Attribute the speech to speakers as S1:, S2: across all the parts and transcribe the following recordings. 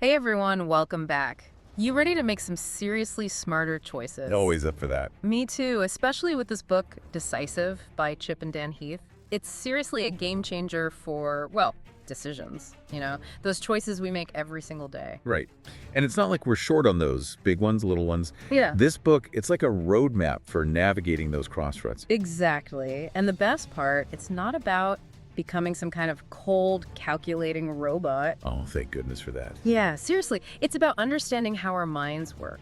S1: Hey everyone, welcome back. You ready to make some seriously smarter choices?
S2: Always up for that.
S1: Me too, especially with this book, Decisive, by Chip and Dan Heath. It's seriously a game changer for, well, decisions, those choices we make every single day.
S2: Right. And it's not like we're short on those big ones, little ones.
S1: Yeah.
S2: This book, it's like a roadmap for navigating those crossroads.
S1: Exactly. And the best part, it's not about becoming some kind of cold, calculating robot.
S2: Oh, thank goodness for that.
S1: Yeah, seriously. It's about understanding how our minds work.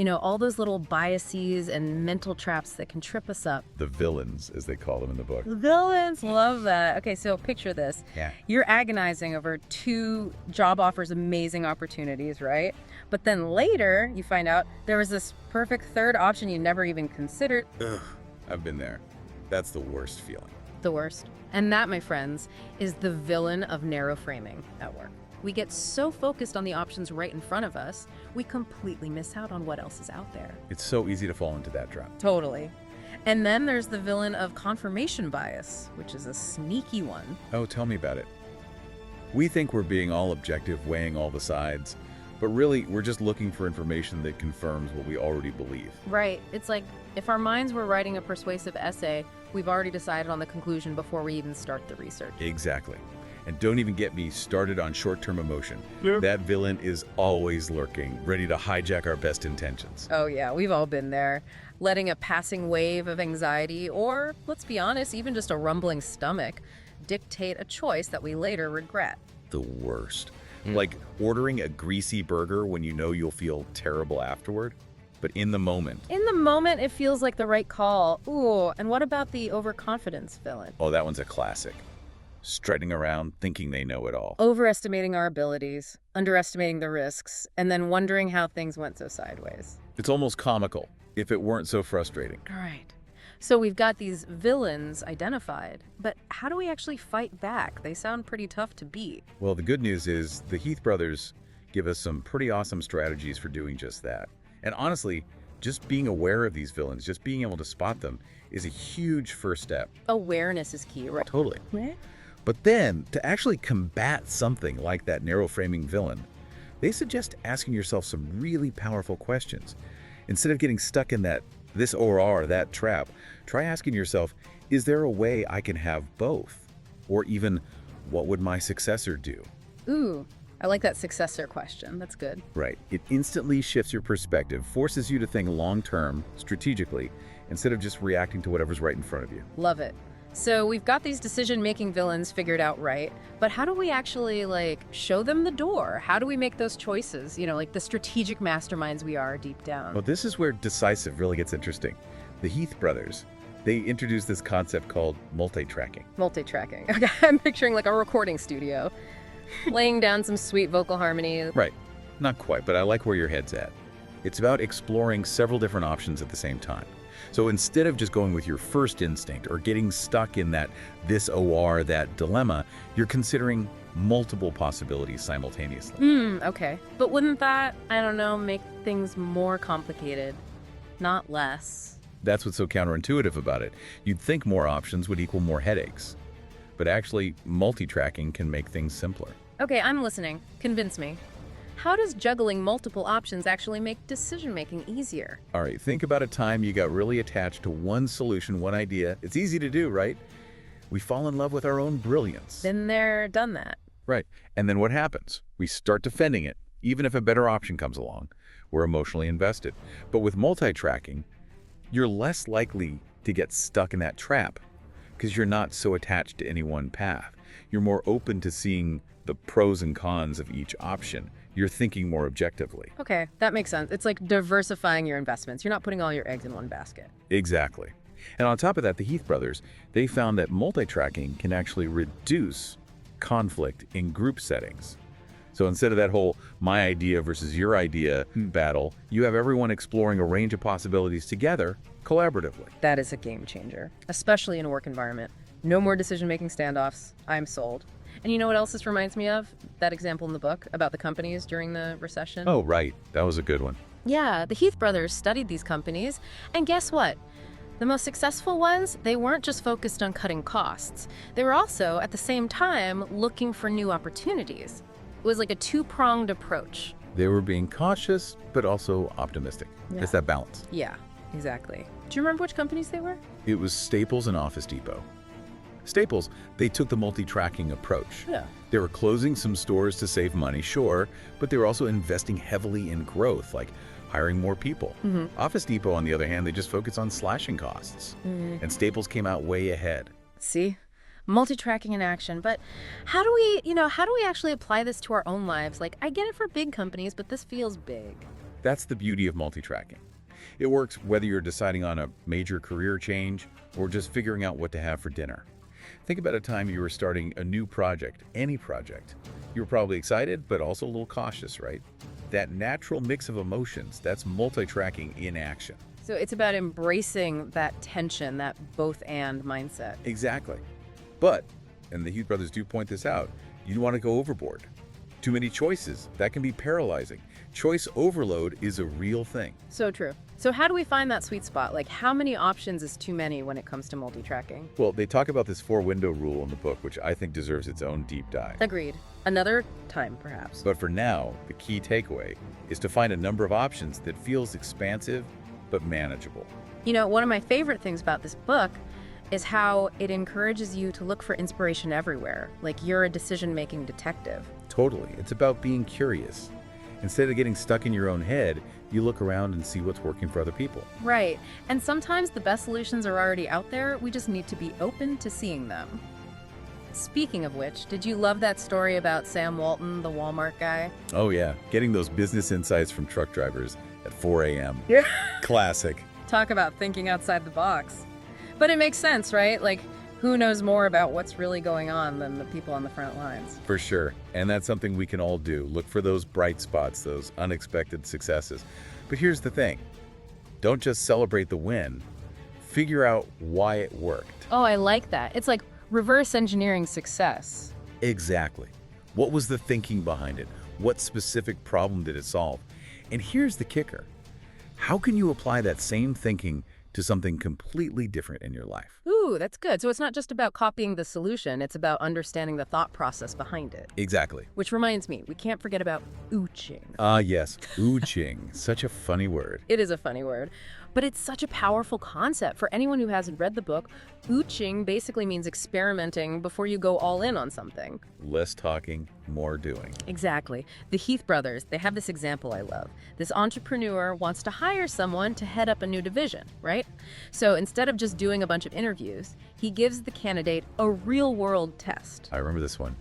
S1: All those little biases and mental traps that can trip us up.
S2: The villains, as they call them in the book.
S1: Villains, love that. Okay, so picture this.
S2: Yeah.
S1: You're agonizing over two job offers, amazing opportunities, right? But then later, you find out there was this perfect third option you never even considered.
S2: Ugh, I've been there. That's the worst feeling.
S1: The worst. And that, my friends, is the villain of narrow framing at work. We get so focused on the options right in front of us, we completely miss out on what else is out there.
S2: It's so easy to fall into that trap.
S1: Totally. And then there's the villain of confirmation bias, which is a sneaky one.
S2: Oh, tell me about it. We think we're being all objective, weighing all the sides, but really, we're just looking for information that confirms what we already believe.
S1: Right. It's like if our minds were writing a persuasive essay, we've already decided on the conclusion before we even start the research.
S2: Exactly. And don't even get me started on short-term emotion.
S1: Yep.
S2: That villain is always lurking, ready to hijack our best intentions.
S1: Oh yeah, we've all been there. Letting a passing wave of anxiety, or let's be honest, even just a rumbling stomach, dictate a choice that we later regret.
S2: The worst. Like ordering a greasy burger when you know you'll feel terrible afterward, but in the moment.
S1: In the moment, it feels like the right call. Ooh, and what about the overconfidence villain?
S2: Oh, that one's a classic. Strutting around thinking they know it all.
S1: Overestimating our abilities, underestimating the risks, and then wondering how things went so sideways.
S2: It's almost comical if it weren't so frustrating.
S1: All right. So we've got these villains identified, but how do we actually fight back? They sound pretty tough to beat.
S2: Well, the good news is the Heath brothers give us some pretty awesome strategies for doing just that. And honestly, just being aware of these villains, just being able to spot them is a huge first step.
S1: Awareness is key, right?
S2: Totally.
S1: Right?
S2: But then, to actually combat something like that narrow-framing villain, they suggest asking yourself some really powerful questions. Instead of getting stuck in that this or that trap, try asking yourself, is there a way I can have both? Or even, what would my successor do?
S1: Ooh, I like that successor question. That's good.
S2: Right. It instantly shifts your perspective, forces you to think long-term, strategically, instead of just reacting to whatever's right in front of you.
S1: Love it. So we've got these decision-making villains figured out, right? But how do we actually, show them the door? How do we make those choices, like the strategic masterminds we are deep down?
S2: Well, this is where Decisive really gets interesting. The Heath brothers, they introduced this concept called multi-tracking.
S1: Multi-tracking. Okay, I'm picturing like a recording studio, laying down some sweet vocal harmony.
S2: Right. Not quite, but I like where your head's at. It's about exploring several different options at the same time. So instead of just going with your first instinct or getting stuck in that this or that dilemma, you're considering multiple possibilities simultaneously.
S1: Okay. But wouldn't that, I don't know, make things more complicated, not less?
S2: That's what's so counterintuitive about it. You'd think more options would equal more headaches. But actually, multi-tracking can make things simpler.
S1: Okay, I'm listening. Convince me. How does juggling multiple options actually make decision-making easier?
S2: All right, think about a time you got really attached to one solution, one idea. It's easy to do, right? We fall in love with our own brilliance.
S1: Been there, done that.
S2: Right. And then what happens? We start defending it. Even if a better option comes along, we're emotionally invested. But with multi-tracking, you're less likely to get stuck in that trap because you're not so attached to any one path. You're more open to seeing the pros and cons of each option. You're thinking more objectively.
S1: Okay, that makes sense. It's like diversifying your investments. You're not putting all your eggs in one basket.
S2: Exactly. And on top of that, the Heath brothers, they found that multi-tracking can actually reduce conflict in group settings. So instead of that whole my idea versus your idea battle, you have everyone exploring a range of possibilities together collaboratively.
S1: That is a game changer, especially in a work environment. No more decision-making standoffs. I'm sold. And you know what else this reminds me of? That example in the book about the companies during the recession.
S2: Oh, right. That was a good one.
S1: Yeah, the Heath brothers studied these companies, and guess what? The most successful ones, they weren't just focused on cutting costs. They were also, at the same time, looking for new opportunities. It was like a two-pronged approach.
S2: They were being cautious, but also optimistic.
S1: Yeah.
S2: It's that balance.
S1: Yeah, exactly. Do you remember which companies they were?
S2: It was Staples and Office Depot. Staples, they took the multi-tracking approach.
S1: Yeah.
S2: They were closing some stores to save money, sure, but they were also investing heavily in growth, like hiring more people. Office Depot, on the other hand, they just focused on slashing costs. And Staples came out way ahead.
S1: See? Multi-tracking in action. But how do we actually apply this to our own lives? Like, I get it for big companies, but this feels big.
S2: That's the beauty of multi-tracking. It works whether you're deciding on a major career change or just figuring out what to have for dinner. Think about a time you were starting a new project, any project. You were probably excited, but also a little cautious, right? That natural mix of emotions, that's multi-tracking in action.
S1: So it's about embracing that tension, that both-and mindset.
S2: Exactly. But, and the Heath brothers do point this out, you don't want to go overboard. Too many choices, that can be paralyzing. Choice overload is a real thing.
S1: So true. So how do we find that sweet spot? Like, how many options is too many when it comes to multi-tracking?
S2: Well, they talk about this 4-window rule in the book, which I think deserves its own deep dive.
S1: Agreed. Another time, perhaps.
S2: But for now, the key takeaway is to find a number of options that feels expansive but manageable.
S1: You know, one of my favorite things about this book is how it encourages you to look for inspiration everywhere, like you're a decision-making detective.
S2: Totally. It's about being curious. Instead of getting stuck in your own head, you look around and see what's working for other people.
S1: Right. And sometimes the best solutions are already out there. We just need to be open to seeing them. Speaking of which, did you love that story about Sam Walton, the Walmart guy?
S2: Oh yeah, getting those business insights from truck drivers at 4 a.m.
S1: Yeah.
S2: Classic.
S1: Talk about thinking outside the box. But it makes sense, right? Like, who knows more about what's really going on than the people on the front lines?
S2: For sure. And that's something we can all do. Look for those bright spots, those unexpected successes. But here's the thing. Don't just celebrate the win. Figure out why it worked.
S1: Oh, I like that. It's like reverse engineering success.
S2: Exactly. What was the thinking behind it? What specific problem did it solve? And here's the kicker. How can you apply that same thinking to something completely different in your life?
S1: Ooh, that's good. So it's not just about copying the solution, it's about understanding the thought process behind it.
S2: Exactly.
S1: Which reminds me, we can't forget about ooching.
S2: Ah, yes. Ooching. Such a funny word.
S1: It is a funny word, but it's such a powerful concept. For anyone who hasn't read the book, ooching basically means experimenting before you go all in on something.
S2: Less talking, more doing.
S1: Exactly. The Heath brothers, they have this example I love. This entrepreneur wants to hire someone to head up a new division, right? So instead of just doing a bunch of interviews, he gives the candidate a real-world test.
S2: I remember this one.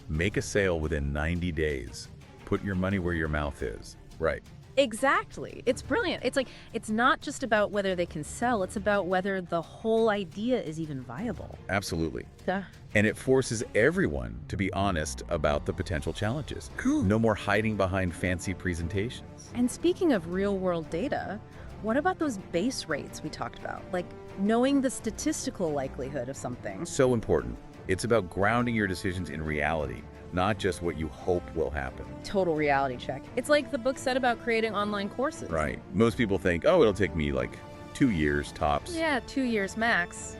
S2: Make a sale within 90 days. Put your money where your mouth is. Right.
S1: Exactly. It's brilliant. It's like, it's not just about whether they can sell, it's about whether the whole idea is even viable.
S2: Absolutely.
S1: Duh.
S2: And it forces everyone to be honest about the potential challenges. No more hiding behind fancy presentations.
S1: And speaking of real-world data, what about those base rates we talked about? Like, knowing the statistical likelihood of something.
S2: So important. It's about grounding your decisions in reality, not just what you hope will happen.
S1: Total reality check. It's like the book said about creating online courses.
S2: Right. Most people think, oh, it'll take me like 2 years tops.
S1: Yeah, 2 years max.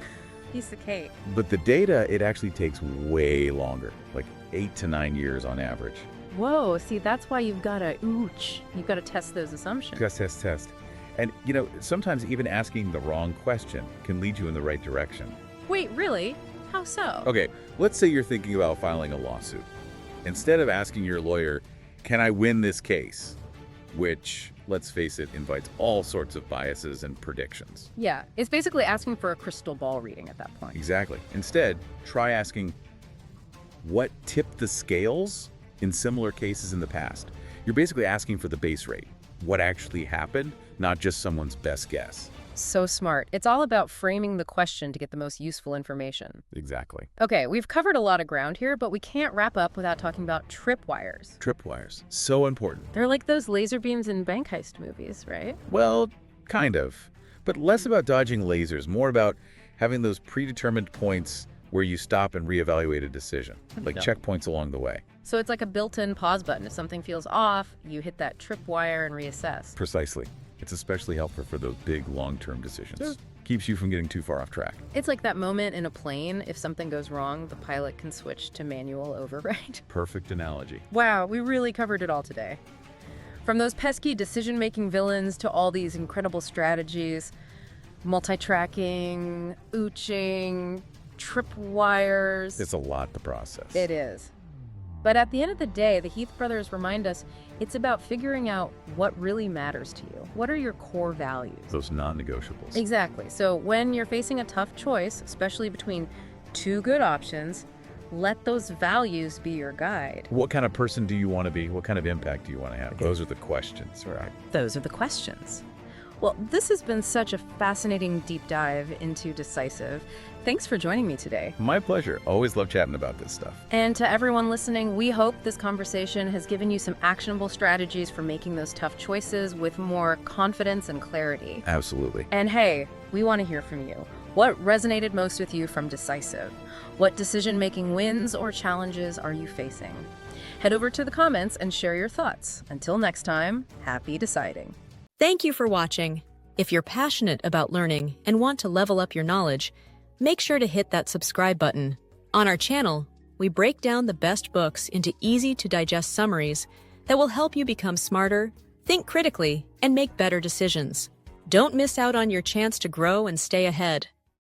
S1: Piece of cake.
S2: But the data, it actually takes way longer, like 8 to 9 years on average.
S1: Whoa, see, that's why you've got to ooch. You've got to test those assumptions.
S2: Test. And, you know, sometimes even asking the wrong question can lead you in the right direction.
S1: Wait, really? How so?
S2: Okay, let's say you're thinking about filing a lawsuit. Instead of asking your lawyer, can I win this case? Which, let's face it, invites all sorts of biases and predictions.
S1: Yeah, it's basically asking for a crystal ball reading at that point.
S2: Exactly. Instead, try asking, what tipped the scales in similar cases in the past? You're basically asking for the base rate. What actually happened, not just someone's best guess.
S1: So smart. It's all about framing the question to get the most useful information.
S2: Exactly.
S1: Okay, we've covered a lot of ground here, but we can't wrap up without talking about tripwires.
S2: Tripwires. So important.
S1: They're like those laser beams in bank heist movies, right?
S2: Well, kind of. But less about dodging lasers, more about having those predetermined points where you stop and reevaluate a decision, like checkpoints along the way.
S1: So it's like a built-in pause button. If something feels off, you hit that tripwire and reassess.
S2: Precisely. It's especially helpful for those big, long-term decisions. Keeps you from getting too far off track.
S1: It's like that moment in a plane, if something goes wrong, the pilot can switch to manual override.
S2: Perfect analogy.
S1: Wow, we really covered it all today. From those pesky decision-making villains to all these incredible strategies, multi-tracking, ooching, tripwires.
S2: It's a lot to process.
S1: It is. But at the end of the day, the Heath brothers remind us it's about figuring out what really matters to you. What are your core values?
S2: Those non-negotiables.
S1: Exactly. So when you're facing a tough choice, especially between two good options, let those values be your guide.
S2: What kind of person do you want to be? What kind of impact do you want to have? Those are the questions, right?
S1: Those are the questions. Well, this has been such a fascinating deep dive into Decisive. Thanks for joining me today.
S2: My pleasure. Always love chatting about this stuff.
S1: And to everyone listening, we hope this conversation has given you some actionable strategies for making those tough choices with more confidence and clarity.
S2: Absolutely.
S1: And hey, we want to hear from you. What resonated most with you from Decisive? What decision-making wins or challenges are you facing? Head over to the comments and share your thoughts. Until next time, happy deciding.
S3: Thank you for watching. If you're passionate about learning and want to level up your knowledge, make sure to hit that subscribe button. On our channel, we break down the best books into easy-to-digest summaries that will help you become smarter, think critically, and make better decisions. Don't miss out on your chance to grow and stay ahead.